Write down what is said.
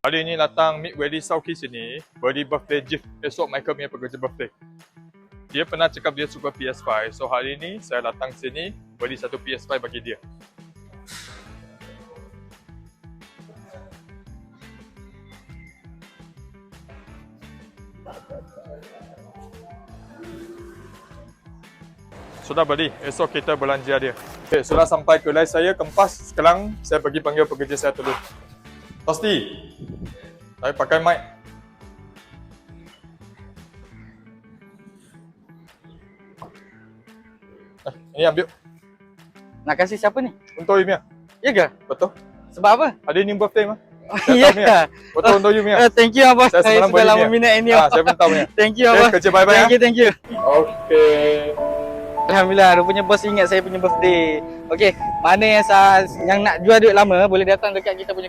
Hari ni datang meet Welly Sauki sini, beri birthday gift. Esok Michael punya pekerja birthday. Dia pernah cakap dia suka PS5. So hari ni saya datang sini, beri satu PS5 bagi dia. Sudah beli, esok kita belanja dia. Okay, sudah sampai kedai saya, Kempas. Sekarang saya pergi panggil pekerja saya dulu. Tosti, saya pakai mic. Ini ambil. Nak kasih siapa ni? Untuk you punya. Ya ke? Betul. Sebab apa? Ada ni birthday mah. Ya ke? Betul untuk you punya. Thank you Abah. Saya Saya semalam sudah beli lama ni. minat ini. Saya pun tahu punya. Thank you Okay, Abah. kerja bye-bye ya. Thank you. Okay. Alhamdulillah, rupanya bos ingat saya punya birthday. Okey, mana yang nak jual duit lama boleh datang dekat kita punya